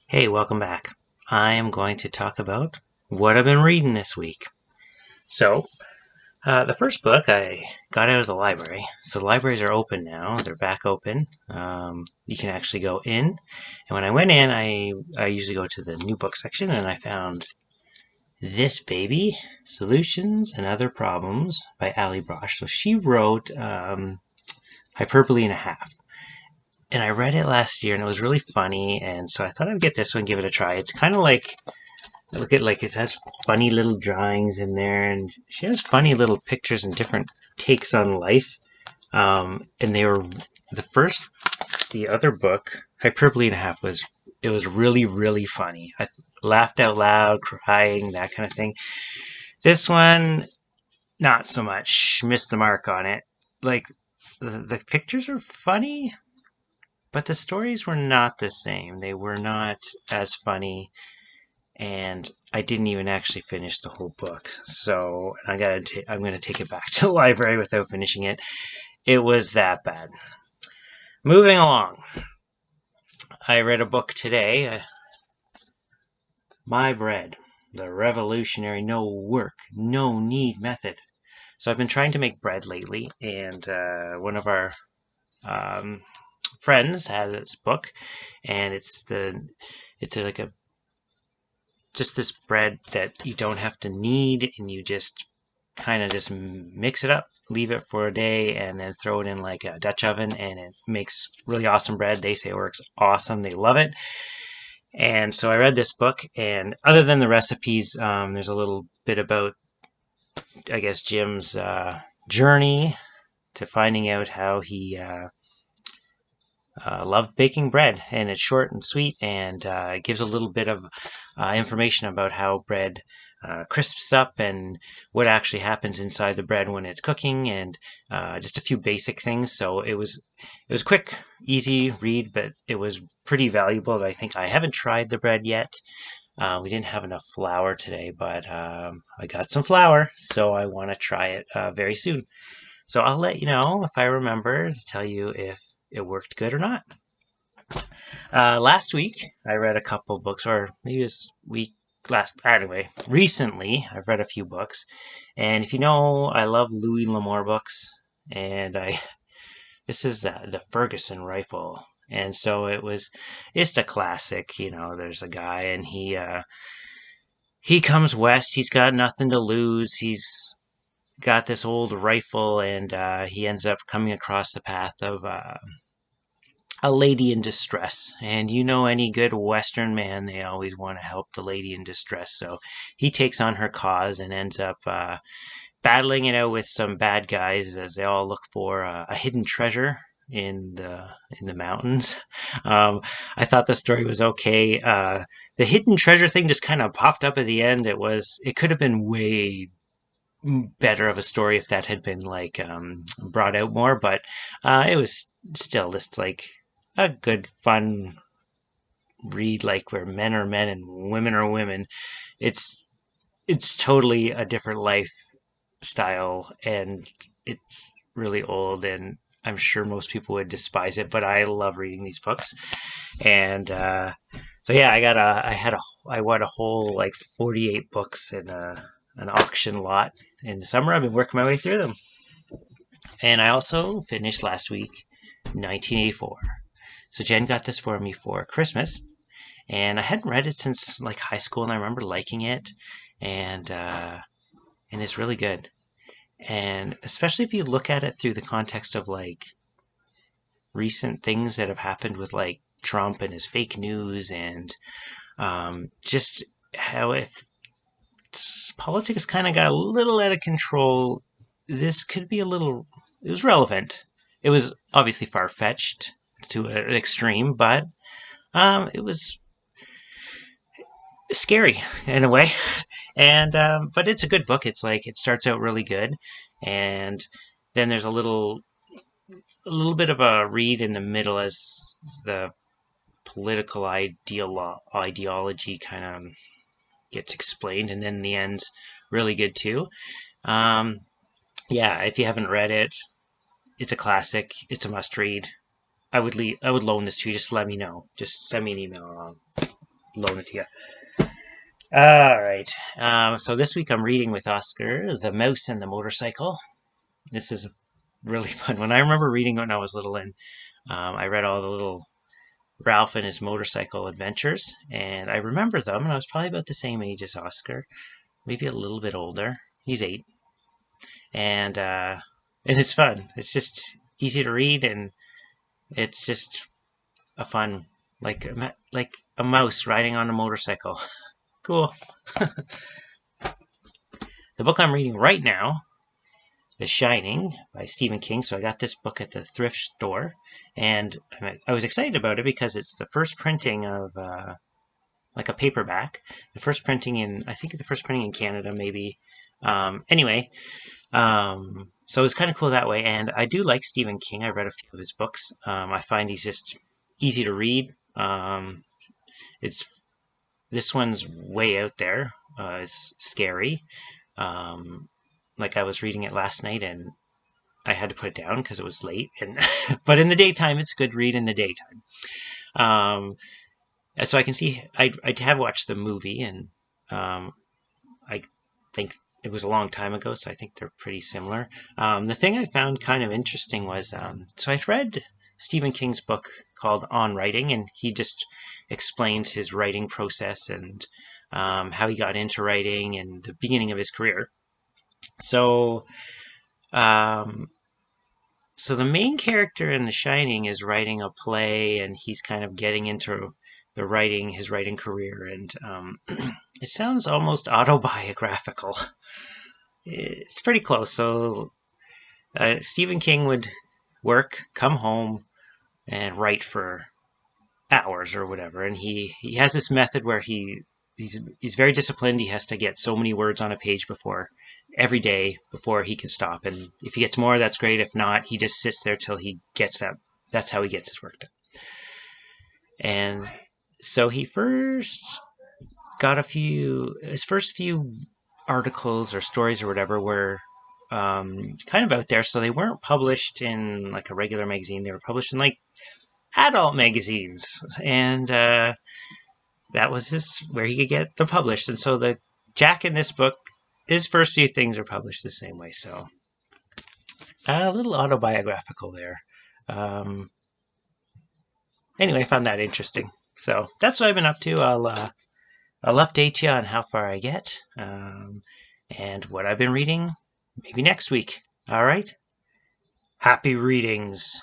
Hey, welcome back. I am going to talk about what I've been reading this week. The first book I got out of the library. So the libraries are open now. They're back open. You can actually go in. And when I went in, I usually go to the new book section, and I found this baby, Solutions and Other Problems by Ali Brosh. So she wrote Hyperbole and a Half. And I read it last year, and it was really funny, and so I thought I'd get this one, give it a try. It's kind of like, look at like it has funny little drawings in there, and she has funny little pictures and different takes on life. And they were the other book, Hyperbole and a Half, was really, really funny. I laughed out loud, crying, that kind of thing. This one, not so much. Missed the mark on it. Like, the pictures are funny, but the stories were not the same. They were not as funny, and I didn't even actually finish the whole book. So I'm going to take it back to the library without finishing it. It was that bad. Moving along. I read a book today, My Bread, the revolutionary no work, no knead method. So I've been trying to make bread lately, and one of our friends had this book, and it's like a just this bread that you don't have to knead, and you just kind of just mix it up, leave it for a day, and then throw it in like a Dutch oven, and it makes really awesome bread. They say it works awesome. They love it. And so I read this book, and other than the recipes, there's a little bit about, I guess, Jim's journey to finding out how he loved baking bread, and it's short and sweet, and it gives a little bit of information about how bread crisps up and what actually happens inside the bread when it's cooking, and just a few basic things. So it was quick, easy read, but it was pretty valuable. I think I haven't tried the bread yet. We didn't have enough flour today, but I got some flour, so I want to try it very soon. So I'll let you know if I remember to tell you if it worked good or not. Last week, I read a couple books, or maybe this week, recently, I've read a few books. And if you know, I love Louis L'Amour books, and this is the Ferguson rifle. And so it's a classic. There's a guy, and he comes west, he's got nothing to lose, he's got this old rifle, and he ends up coming across the path of a lady in distress. And any good Western man, they always want to help the lady in distress. So he takes on her cause and ends up battling it out with some bad guys as they all look for a hidden treasure in the mountains. I thought the story was okay. The hidden treasure thing just kind of popped up at the end. It could have been way better of a story if that had been like brought out more, but it was still just like a good fun read, like where men are men and women are women. It's totally a different lifestyle, and it's really old, and I'm sure most people would despise it, but I love reading these books. And so yeah, I bought a whole like 48 books in an auction lot in the summer. I've been working my way through them. And I also finished last week 1984. So Jen got this for me for Christmas, and I hadn't read it since like high school, and I remember liking it, and it's really good. And especially if you look at it through the context of like recent things that have happened with like Trump and his fake news, and just how if politics kind of got a little out of control, this could be it was relevant. It was obviously far-fetched to an extreme, but it was scary in a way. And but it's a good book. It's like it starts out really good, and then there's a little bit of a read in the middle as the political ideology kind of gets explained, and then the end's really good too. Yeah, if you haven't read it, it's a classic. It's a must read. I would loan this to you. Just let me know. Just send me an email. loan it to you. All right. So this week I'm reading with Oscar, The Mouse and the Motorcycle. This is a really fun one. I remember reading when I was little, and I read all the little Ralph and his motorcycle adventures, and I remember them, and I was probably about the same age as Oscar, maybe a little bit older. He's 8, and it's fun. It's just easy to read, and it's just a fun, like a mouse riding on a motorcycle. Cool. The book I'm reading right now, The Shining by Stephen King. So I got this book at the thrift store, and I was excited about it because it's the first printing of like a paperback. The first printing I think the first printing in Canada, maybe. Anyway, so it's kind of cool that way. And I do like Stephen King. I read a few of his books. I find he's just easy to read. This one's way out there. It's scary. Like I was reading it last night, and I had to put it down because it was late. And but in the daytime, it's good read in the daytime. So I can see I have watched the movie, and I think it was a long time ago, so I think they're pretty similar. The thing I found kind of interesting was, so I've read Stephen King's book called On Writing, and he just explains his writing process and how he got into writing and the beginning of his career. So, so the main character in The Shining is writing a play, and he's kind of getting into his writing career, and it sounds almost autobiographical. It's pretty close. So Stephen King would come home, and write for hours or whatever, and he has this method where he's very disciplined. He has to get so many words on a page every day before he can stop, and if he gets more, that's great. If not, he just sits there till he gets that. That's how he gets his work done. And so he first got his first few articles or stories or whatever were kind of out there, so they weren't published in like a regular magazine. They were published in like adult magazines, and that was where he could get them published. And so the Jack in this book, his first few things are published the same way. So a little autobiographical there. Anyway, I found that interesting. So that's what I've been up to. I'll update you on how far I get, and what I've been reading maybe next week. All right. Happy readings.